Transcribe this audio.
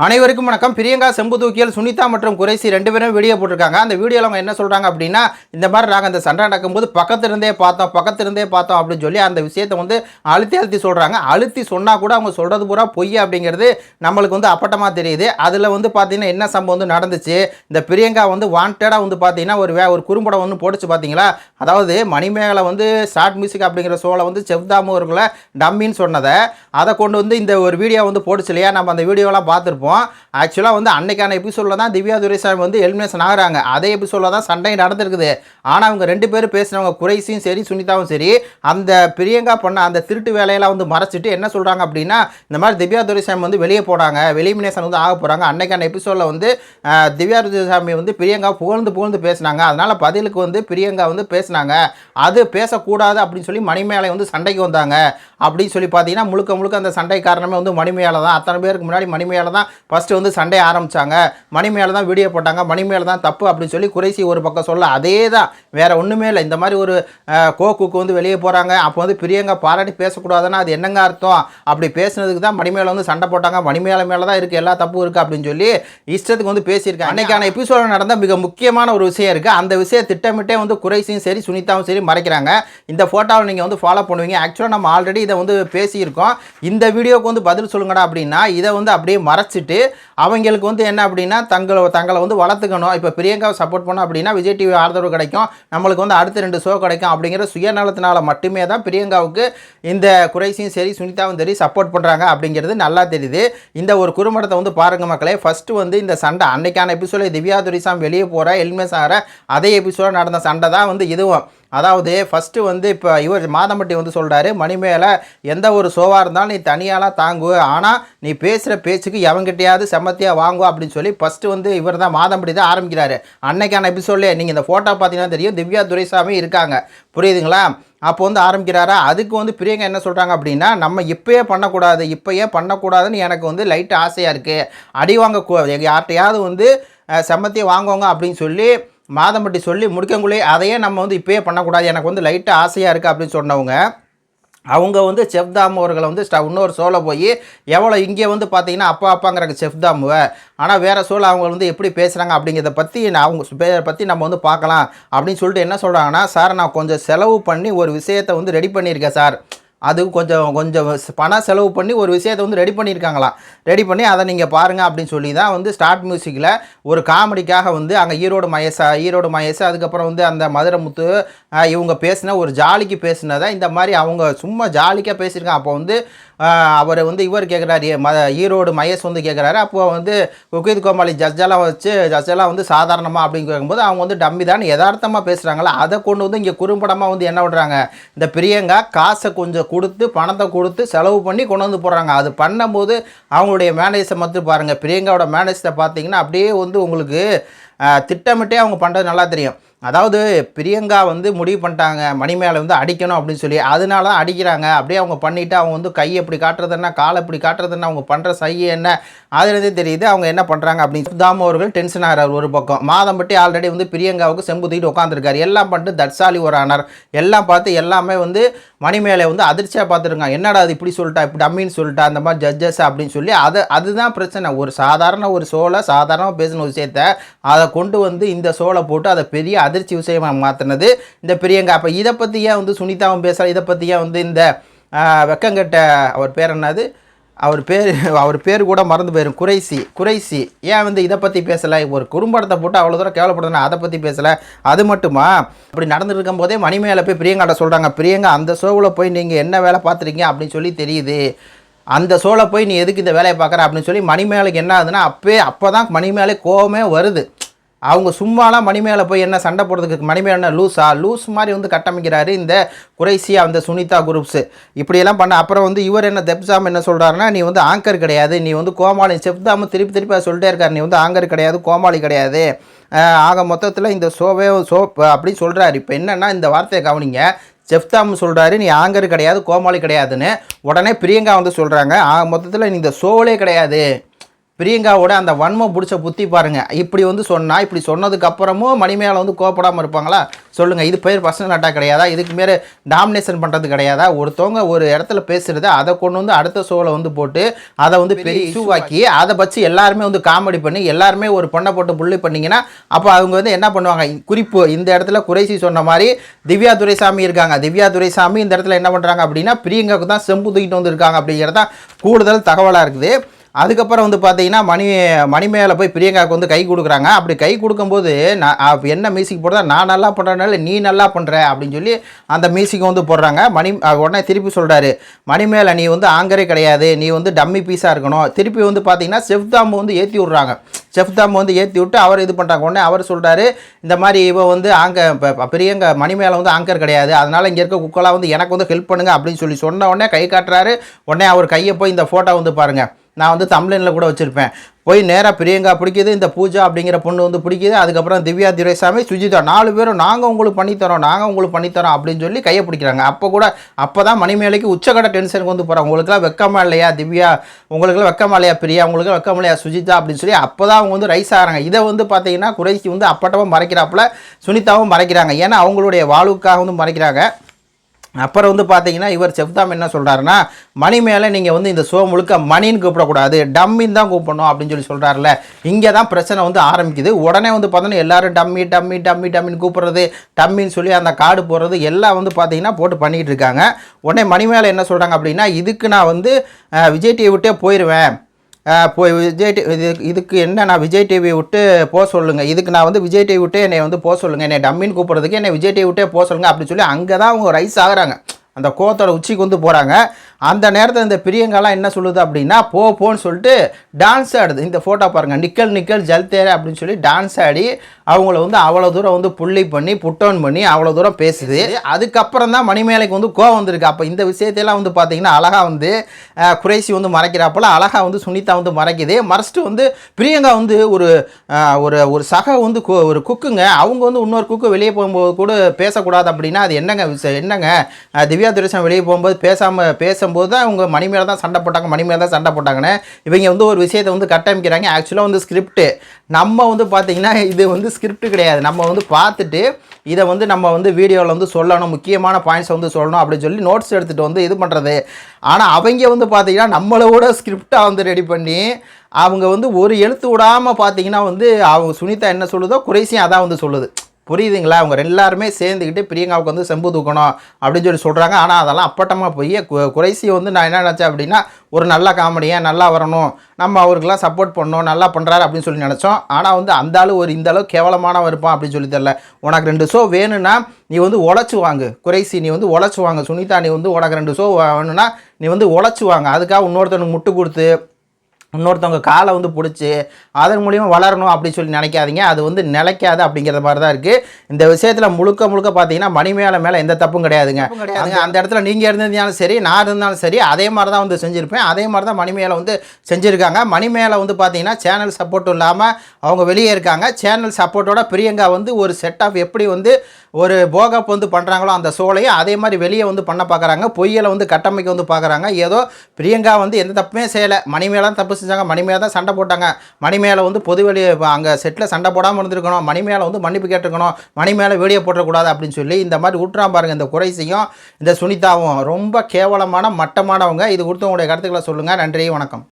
அனைவருக்கும் வணக்கம். பிரியங்கா செம்பு தூக்கியல் சுனிதா மற்றும் குறைசி ரெண்டு பேரும் வீடியோ போட்டிருக்காங்க. அந்த வீடியோவில் அவங்க என்ன சொல்கிறாங்க அப்படின்னா, இந்த மாதிரி நாங்கள் அந்த சண்டை நடக்கும்போது பக்கத்திருந்தே பார்த்தோம் அப்படின்னு சொல்லி அந்த விஷயத்தை வந்து அழுத்தி சொல்கிறாங்க. அழுத்தி சொன்னால் கூட அவங்க சொல்கிறது பூரா பொய் அப்படிங்கிறது நம்மளுக்கு வந்து அப்பட்டமாக தெரியுது. அதில் வந்து பார்த்தீங்கன்னா என்ன சம்பவம் வந்து நடந்துச்சு, இந்த பிரியங்கா வந்து வாண்டடாக வந்து பார்த்தீங்கன்னா ஒரு குறும்படம் ஒன்று போட்டுச்சு பார்த்தீங்களா. அதாவது மணிமேகலை வந்து ஷார்ட் மியூசிக் அப்படிங்கிற ஷோவில் வந்து செவ்தாமு அவர்களை டம்மின்னு சொன்னதை அதை கொண்டு வந்து இந்த ஒரு வீடியோ வந்து போட்டுச்சு இல்லையா. நம்ம அந்த வீடியோலாம் பார்த்துருப்போம். ஆக்சுவலாக வந்து அன்னைக்கான எபிசோடில் தான் திவ்யா துரைசாமி வந்து எலிமினேஷன் ஆகிறாங்க. அதே எபிசோடில் தான் சண்டை நடந்திருக்குது. ஆனால் அவங்க ரெண்டு பேரும் பேசினவங்க குறைசியும் சரி சுனிதாவும் சரி அந்த பிரியங்கா பண்ண அந்த திருட்டு வேலையெல்லாம் வந்து மறைச்சிட்டு என்ன சொல்கிறாங்க அப்படின்னா, இந்த மாதிரி திவ்யா துரைசாமி வந்து வெளியே போனாங்க, எலிமினேஷன் வந்து ஆக போகிறாங்க. அன்னைக்கான எபிசோடில் வந்து திவ்யா துரைசாமி வந்து பிரியங்கா புகழ்ந்து பேசினாங்க. அதனால் பதிலுக்கு வந்து பிரியங்கா வந்து பேசினாங்க. அது பேசக்கூடாது அப்படின்னு சொல்லி மணிமேலை வந்து சண்டைக்கு வந்தாங்க அப்படின்னு சொல்லி பார்த்தீங்கன்னா முழுக்க அந்த சண்டை காரணமே வந்து மணிமேலை தான். அத்தனை பேருக்கு முன்னாடி மணிமேலை தான் ஃபஸ்ட்டு வந்து சண்டை ஆரம்பித்தாங்க. மணிமேலை தான் வீடியோ போட்டாங்க, மணிமேலை தான் தப்பு அப்படின்னு சொல்லி குறைசி ஒரு பக்கம் சொல்ல. அதே தான், வேறு ஒன்றுமே இல்லை. இந்த மாதிரி ஒரு கோக்குக்கு வந்து வெளியே போகிறாங்க, அப்போ வந்து பிரியங்கா பாராட்டி பேசக்கூடாதுன்னா அது என்னங்க அர்த்தம்? அப்படி பேசுனதுக்கு தான் மணிமேலை வந்து சண்டை போட்டாங்க. மணிமேலை மேலே தான் இருக்குது, எல்லா தப்பும் இருக்குது அப்படின்னு சொல்லி இஷ்டத்துக்கு வந்து பேசியிருக்காங்க. அன்றைக்கான எபிசோடில் நடந்த மிக முக்கியமான ஒரு விஷயம் இருக்குது. அந்த விஷயம் திட்டமிட்டே வந்து குறைசியும் சரி சுனிதாவும் சரி மறைக்கிறாங்க. இந்த ஃபோட்டோவை நீங்கள் வந்து ஃபாலோ பண்ணுவீங்க. ஆக்சுவலாக நம்ம ஆல்ரெடி இதை வந்து பேசியிருக்கோம். இந்த வீடியோவுக்கு வந்து பதில் சொல்லுங்கடா அப்படின்னா இதை வந்து அப்படியே மறைச்சிட்டு அவங்களுக்கு வந்து என்ன அப்படின்னா தங்களை வந்து வளர்த்துக்கணும். இப்போ பிரியங்காவை சப்போர்ட் பண்ணோம் அப்படின்னா விஜய் டிவி ஆதரவு கிடைக்கும், நம்மளுக்கு வந்து அடுத்த 2 ஷோ கிடைக்கும் அப்படிங்கிற சுயநலத்தினால மட்டுமே தான் பிரியங்காவுக்கு இந்த குறைசியும் சரி சுனிதாவும் சரி சப்போர்ட் பண்ணுறாங்க அப்படிங்கிறது நல்லா தெரியுது. இந்த ஒரு குறும்படத்தை வந்து பாருங்கள் மக்களே. ஃபஸ்ட்டு வந்து இந்த சண்டை அன்னைக்கான எபிசோடில் திவ்யா துரைசாமி வெளியே போகிற எலிமினேஷன் ஆகிற அதே எபிசோட நடந்த சண்டை தான் வந்து இதுவும். அதாவது ஃபஸ்ட்டு வந்து இப்போ இவர் மாதம்பட்டி வந்து சொல்கிறாரு, மணிமேலை எந்த ஒரு ஷோவாக இருந்தாலும் நீ தனியாலாம் தாங்குவ, ஆனால் நீ பேசுகிற பேச்சுக்கு எவங்கிட்டையாவது செம்மத்தியாக வாங்குவோம் அப்படின்னு சொல்லி ஃபஸ்ட்டு வந்து இவர் தான் மாதம்பட்டி தான் ஆரம்பிக்கிறாரு. அன்னைக்கான எபிசோட்லேயே நீங்கள் இந்த ஃபோட்டோ பார்த்தீங்கன்னா தெரியும், திவ்யா துரைசாமி இருக்காங்க, புரியுதுங்களா. அப்போ வந்து ஆரம்பிக்கிறாரா. அதுக்கு வந்து பிரியங்கா என்ன சொல்கிறாங்க அப்படின்னா, நம்ம இப்போயே பண்ணக்கூடாதுன்னு எனக்கு வந்து லைட்டு ஆசையாக இருக்குது, அடி வாங்க யார்கிட்டையாவது வந்து செம்மத்தியை வாங்குவாங்க அப்படின்னு சொல்லி மாதம்பட்டி சொல்லி முடிக்கங்குள்ளே அதையே நம்ம வந்து இப்போயே பண்ணக்கூடாது, எனக்கு வந்து லைட்டாக ஆசையாக இருக்குது அப்படின்னு சொன்னவங்க அவங்க வந்து செஃப்தாமு அவர்களை வந்து இன்னொரு ஷோவில் போய் எவ்வளோ இங்கே வந்து பார்த்தீங்கன்னா அப்பாங்கிறாங்க செஃப்தாமுவை, ஆனால் வேறு ஷோவில் அவங்க வந்து எப்படி பேசுகிறாங்க அப்படிங்கிறத பற்றி அவங்க பற்றி நம்ம வந்து பார்க்கலாம் அப்படின்னு சொல்லிட்டு என்ன சொல்கிறாங்கன்னா, சார் நான் கொஞ்சம் செலவு பண்ணி ஒரு விஷயத்தை வந்து ரெடி பண்ணியிருக்கேன் சார், அது கொஞ்சம் பணம் செலவு பண்ணி ஒரு விஷயத்தை வந்து ரெடி பண்ணியிருக்காங்களாம். ரெடி பண்ணி அதை நீங்கள் பாருங்கள் அப்படின்னு சொல்லி தான் வந்து ஸ்டார்ட் மியூசிக்கில் ஒரு காமெடிக்காக வந்து அங்கே ஈரோடு மகேஷ் அதுக்கப்புறம் வந்து அந்த மதுரை முத்து இவங்க பேசின ஒரு ஜாலிக்கு பேசினதை இந்த மாதிரி அவங்க சும்மா ஜாலிக்காக பேசியிருக்காங்க. அப்போ வந்து அவர் வந்து இவர் கேட்குறாரு, ஈரோடு மகேஷ் வந்து கேட்குறாரு, அப்போது வந்து குக்கித் கோமாளி ஜட்ஜெல்லாம் வந்து சாதாரணமாக அப்படின்னு கேட்கும்போது அவங்க வந்து டம்மி தான் யதார்த்தமாக பேசுகிறாங்களா. அதை கொண்டு வந்து இங்கே குறும்படமாக வந்து என்ன பண்ணுறாங்க, இந்த பிரியங்கா காசை கொஞ்சம் பணத்தை கொடுத்து செலவு பண்ணி கொண்டு வந்து போடுறாங்க. அது பண்ணும்போது அவங்களுடைய மேனேஜரை மட்டும் பாருங்கள், பிரியங்காவோட மேனேஜரை பார்த்தீங்கன்னா அப்படியே வந்து உங்களுக்கு திட்டமிட்டே அவங்க பண்ணுறது நல்லா தெரியும். அதாவது பிரியங்கா வந்து முடிவு பண்ணிட்டாங்க மணிமேலை வந்து அடிக்கணும் அப்படின்னு சொல்லி, அதனால தான் அடிக்கிறாங்க. அப்படியே அவங்க பண்ணிவிட்டு அவங்க வந்து கையை எப்படி காட்டுறதுன்னா காலை எப்படி காட்டுறதுன்னா அவங்க பண்ணுற சையை என்ன அதுலேருந்தே தெரியுது அவங்க என்ன பண்ணுறாங்க அப்படின்னு. தாமு அவர்கள் டென்ஷன் ஆகிறார் ஒரு பக்கம், மாதம்பட்டி ஆல்ரெடி வந்து பிரியங்காவுக்கு செம்பு தூக்கிட்டு உட்காந்துருக்காரு, எல்லாம் பண்ணிட்டு தட்சாலி ஒரு ஆனார், எல்லாம் பார்த்து எல்லாமே வந்து மணிமேலை வந்து அதிர்ச்சியாக பார்த்துருக்காங்க. என்னடா அது இப்படி சொல்லிட்டா, இப்படி அம்மின்னு சொல்லிட்டா அந்த மாதிரி ஜட்ஜஸ் அப்படின்னு சொல்லி அதுதான் பிரச்சனை. ஒரு சாதாரண ஒரு ஷோவில் சாதாரணமாக பேசின விஷயத்தை அதை கொண்டு வந்து இந்த ஷோவில் போட்டு அதை பெரிய அதிர்ச்சி விஷயமாக மாற்றினது இந்த பிரியங்கா. அப்போ இதை பற்றி ஏன் வந்து சுனிதாவும் பேசலாம், இதை பற்றி ஏன் வந்து இந்த வெக்கங்கட்ட அவர் பேர் என்னது, அவர் பேர் கூட மறந்து போயிடும், குறைசி ஏன் வந்து இதை பற்றி பேசலை, ஒரு குறும்படத்தை போட்டு அவ்வளோ தூரம் கேவலப்படுதுன்னா அதை பற்றி பேசலை. அது மட்டுமா, அப்படி நடந்துட்டு இருக்கும் போதே மணிமேலை போய் பிரியங்காட்ட சொல்கிறாங்க, பிரியங்கா அந்த ஷோவில் போய் நீங்கள் என்ன வேலை பார்த்துருக்கீங்க அப்படின்னு சொல்லி தெரியுது, அந்த ஷோவில் போய் நீ எதுக்கு இந்த வேலையை பார்க்குற அப்படின்னு சொல்லி மணிமேலைக்கு என்ன ஆகுதுன்னா அப்போ தான் மணிமேலை கோவமே வருது. அவங்க சும்மாலாம் மணிமேலை போய் என்ன சண்டை போடுறதுக்கு, மணிமேலை லூஸ் மாதிரி வந்து கட்டமைக்கிறாரு இந்த குறைசியா அந்த சுனிதா குரூப்ஸு இப்படியெல்லாம் பண்ண. அப்புறம் வந்து இவர் என்ன தெப்சாம் என்ன சொல்கிறாருன்னா, நீ வந்து ஆங்கர் கிடையாது, நீ வந்து கோமாளி, செப்தாம திருப்பி சொல்லிட்டே இருக்கார், நீ வந்து ஆங்கர் கிடையாது கோமாளி கிடையாது, ஆக மொத்தத்தில் இந்த ஷோ அப்படின்னு சொல்கிறாரு. இப்போ என்னென்னா இந்த வார்த்தையை கவனிங்க, செஃப்தாம் சொல்கிறாரு நீ ஆங்கர் கிடையாது கோமாளி கிடையாதுன்னு, உடனே பிரியங்கா வந்து சொல்கிறாங்க ஆக மொத்தத்தில் நீ இந்த ஷோவிலே கிடையாது, பிரியங்காவோட அந்த வன்மம் பிடிச்ச புத்தி பாருங்கள். இப்படி வந்து சொன்னால், இப்படி சொன்னதுக்கப்புறமும் மணி மேலே வந்து கோவப்படாமல் இருப்பாங்களா சொல்லுங்கள்? இது பேர் பர்சனல் அட்டாக் கிடையாதா? இதுக்கு மேலே டாமினேஷன் பண்ணுறது கிடையாதா? ஒருத்தவங்க ஒரு இடத்துல பேசுகிறது அதை கொண்டு வந்து அடுத்த ஷோவில் வந்து போட்டு அதை வந்து பெரிய இஷ்யூவாக்கி அதை வச்சு எல்லாருமே வந்து காமெடி பண்ணி எல்லாருமே ஒரு பொண்ணை போட்டு புள்ளி பண்ணிங்கன்னா அப்போ அவங்க வந்து என்ன பண்ணுவாங்க? குறிப்பு இந்த இடத்துல குறைசி சொன்ன மாதிரி திவ்யா துரைசாமி இருக்காங்க. திவ்யா துரைசாமி இந்த இடத்துல என்ன பண்ணுறாங்க அப்படின்னா பிரியங்காவுக்கு தான் செம்பு தூக்கிட்டு வந்துருக்காங்க அப்படிங்கிறது தான் கூடுதல் தகவலாக இருக்குது. அதுக்கப்புறம் வந்து பார்த்தீங்கன்னா மணி மேலே போய் பிரியங்காவுக்கு வந்து கை கொடுக்குறாங்க. அப்படி கை கொடுக்கும்போது நான் என்ன மியூசிக் போடுறதா, நான் நல்லா பண்ணுறதுனால நீ நல்லா பண்ணுற அப்படின்னு சொல்லி அந்த மியூசிக்கை வந்து போடுறாங்க. உடனே திருப்பி சொல்கிறாரு, மணி மேலே நீ வந்து ஆங்கரே கிடையாது, நீ வந்து டம்மி பீஸாக இருக்கணும். திருப்பி வந்து பார்த்தீங்கன்னா செஃப்தாம் வந்து ஏற்றி விட்றாங்க. செஃப்தாம் வந்து ஏற்றி விட்டு அவர் இது பண்ணுறாங்க. உடனே அவர் சொல்கிறாரு, இந்த மாதிரி இவ வந்து பிரியங்கா மணி மேலே வந்து ஆங்கர் கிடையாது, அதனால் இங்கே இருக்க குக்கெல்லாம் வந்து எனக்கு வந்து ஹெல்ப் பண்ணுங்க அப்படின்னு சொல்லி சொன்ன உடனே கை காட்டுறாரு. உடனே அவர் கையை போய் இந்த ஃபோட்டோ வந்து பாருங்கள், நான் வந்து தம்ப்லைனில் கூட வச்சுருப்பேன். போய் நேராக பிரியங்கா பிடிக்குது, இந்த பூஜா அப்படிங்கிற பொண்ணு வந்து பிடிக்குது, அதுக்கப்புறம் திவ்யா துரைசாமி, சுஜிதா 4 பேரும் நாங்கள் உங்களுக்கு பண்ணித்தரோம் அப்படின்னு சொல்லி கையை பிடிக்கிறாங்க. அப்போ தான் மணிமேலைக்கு உச்சக்கட்ட டென்ஷனுக்கு வந்து போகிறாங்க. உங்களுக்குலாம் வெக்கமா இல்லையா திவ்யா, உங்களுக்குலாம் வெக்கமா இல்லையா பிரியா, உங்களுக்கு வெக்கமா இல்லையா சுஜிதா அப்படின்னு சொல்லி அப்போ தான் அவங்க வந்து ரைஸ் ஆகிறாங்க. இதை வந்து பார்த்தீங்கன்னா குறைச்சி வந்து அப்பட்டமாக மறைக்கிறாப்புல சுனிதாவும் மறைக்கிறாங்க. ஏன்னா அவங்களுடைய வாழ்வுக்காக வந்து மறைக்கிறாங்க. அப்புறம் வந்து பார்த்தீங்கன்னா இவர் செஃப்தாம் என்ன சொல்கிறாருன்னா, மணி மேலே நீங்கள் வந்து இந்த ஷோ முழுக்க மணின்னு கூப்பிடக்கூடாது, டம்மின்னு தான் கூப்பிடணும் அப்படின்னு சொல்லி சொல்கிறாருல. இங்கே தான் பிரச்சனை வந்து ஆரம்பிக்குது. உடனே வந்து பார்த்தீங்கன்னா எல்லோரும் டம்மின்னு கூப்பிட்றது, டம்மின்னு சொல்லி அந்த கார்டு போடுறது எல்லாம் வந்து பார்த்தீங்கன்னா போட்டு பண்ணிக்கிட்டு இருக்காங்க. உடனே மணி மேலே என்ன சொல்கிறாங்க அப்படின்னா, இதுக்கு நான் வந்து விஜய் டிவி விட்டே போயிடுவேன், போய் இதுக்கு என்ன நான் விஜய் டிவி விட்டு போக சொல்லுங்கள், இதுக்கு நான் வந்து விஜய் டிவி விட்டு என்னை வந்து போக சொல்லுங்கள், என்னை டம்மின்னு கூப்பிட்றதுக்கு என்னை விஜய் டிவி விட்டே போக சொல்லுங்கள் அப்படின்னு சொல்லி அங்கே தான் அவங்க ரைஸ் ஆகுறாங்க. அந்த கோவத்தோட உச்சிக்கு வந்து போகிறாங்க. அந்த நேரத்தில் இந்த பிரியங்காலாம் என்ன சொல்லுது அப்படின்னா, போன்னு சொல்லிட்டு டான்ஸ் ஆடுது. இந்த ஃபோட்டோ பாருங்கள், நிக்கல் ஜல்தேரே அப்படின்னு சொல்லி டான்ஸ் ஆடி அவங்கள வந்து அவ்வளோ தூரம் வந்து புள்ளி பண்ணி புட்டவுன் பண்ணி அவ்வளோ தூரம் பேசுது. அதுக்கப்புறம் தான் மணிமேலைக்கு வந்து கோவம் வந்திருக்கு. அப்போ இந்த விஷயத்தையெல்லாம் வந்து பார்த்தீங்கன்னா அழகாக வந்து குறைசி வந்து மறைக்கிறாப்போல அழகாக வந்து சுனிதா வந்து மறைக்குது. மறைச்சிட்டு வந்து பிரியங்கா வந்து ஒரு சக வந்து ஒரு குக்குங்க, அவங்க வந்து இன்னொரு குக்கு வெளியே போகும்போது கூட பேசக்கூடாது அப்படின்னா அது என்னங்க திவ்யா துரைசாமி வெளியே போகும்போது பேசும்போது தான் அவங்க மணி மேலே தான் சண்டை போட்டாங்கன்னு இவங்க வந்து ஒரு விஷயத்தை வந்து கட்டமைக்கிறாங்க. ஆக்சுவலாக வந்து ஸ்கிரிப்ட் நம்ம வந்து பார்த்தீங்கன்னா இது வந்து ஸ்கிரிப்ட் கிடையாது. நம்ம வந்து பார்த்துட்டு இதை வந்து நம்ம வந்து வீடியோவில் வந்து சொல்லணும், முக்கியமான பாயிண்ட்ஸ் வந்து சொல்லணும் அப்படின்னு சொல்லி நோட்ஸ் எடுத்துகிட்டு வந்து இது பண்ணுறது. ஆனால் அவங்க வந்து பார்த்தீங்கன்னா நம்மளோட ஸ்கிரிப்டாக வந்து ரெடி பண்ணி அவங்க வந்து ஒரு எழுத்து விடாமல் பார்த்தீங்கன்னா வந்து அவங்க சுனிதா என்ன சொல்லுதோ குறைசியும் அதான் வந்து சொல்லுது. புரியுதுங்களா? அவங்க எல்லாருமே சேர்ந்துக்கிட்டு பிரியங்காவுக்கு வந்து செம்பு தூக்கணும் அப்படின்னு சொல்லி சொல்கிறாங்க. ஆனால் அதெல்லாம் அப்பட்டமாக போய் குறைசி வந்து நான் என்ன நினச்சேன் அப்படின்னா, ஒரு நல்ல காமெடியாக நல்லா வரணும், நம்ம அவருக்கெல்லாம் சப்போர்ட் பண்ணணும், நல்லா பண்ணுறாரு அப்படின்னு சொல்லி நினச்சோம். ஆனால் வந்து அந்த ஆள் இந்த அளவு கேவலமானவன் இருப்பான் அப்படின்னு சொல்லி தெரியல. உனக்கு 2 ஷோ வேணும்னா நீ வந்து உழைச்சி வாங்கு குறைசி, நீ வந்து உழைச்சி வாங்க சுனிதா, நீ வந்து உனக்கு 2 ஷோ வேணும்னா நீ வந்து உழைச்சி வாங்க. அதுக்காக இன்னொருத்தனுக்கு முட்டு கொடுத்து இன்னொருத்தவங்க காலை வந்து பிடிச்சி அதன் மூலியமாக வளரணும் அப்படின்னு சொல்லி நினைக்காதீங்க. அது வந்து நிலைக்காது அப்படிங்கிற மாதிரி தான் இருக்குது. இந்த விஷயத்தில் முழுக்க பார்த்தீங்கன்னா மணி மேலே எந்த தப்பும் கிடையாதுங்க. அந்த இடத்துல நீங்கள் இருந்திருந்தாலும் சரி, நான் இருந்தாலும் சரி, அதே மாதிரி தான் வந்து செஞ்சுருப்பேன். அதே மாதிரி தான் மணி மேலே வந்து செஞ்சுருக்காங்க. மணி மேலே வந்து பார்த்தீங்கன்னா சேனல் சப்போர்ட்டும் இல்லாமல் அவங்க வெளியே இருக்காங்க. சேனல் சப்போர்ட்டோட பிரியங்கா வந்து ஒரு செட் ஆஃப் எப்படி வந்து ஒரு போகப் வந்து பண்ணுறாங்களோ அந்த ஷோலையும் அதே மாதிரி வெளியே வந்து பண்ண பார்க்குறாங்க. பொய்யலை வந்து கட்டமைக்க வந்து பார்க்குறாங்க. ஏதோ பிரியங்கா வந்து எந்த தப்புமே செய்யலை, மணி மேலே தான் தப்பு செஞ்சாங்க, மணி மேலே தான் சண்டை போட்டாங்க, மணி மேலே வந்து பொதுவெளி அங்கே செட்டில் சண்டை போடாமல் இருந்திருக்கணும், மணி மேலே வந்து மன்னிப்பு கேட்டிருக்கணும், மணி மேலே வீடியோ போட்டக்கூடாது அப்படின்னு சொல்லி இந்த மாதிரி விட்டுறான் பாருங்கள். இந்த குறைசியும் இந்த சுனிதாவும் ரொம்ப கேவலமான மட்டமானவங்க. இது கொடுத்து உங்களுடைய கருத்துக்களை சொல்லுங்கள். நன்றி, வணக்கம்.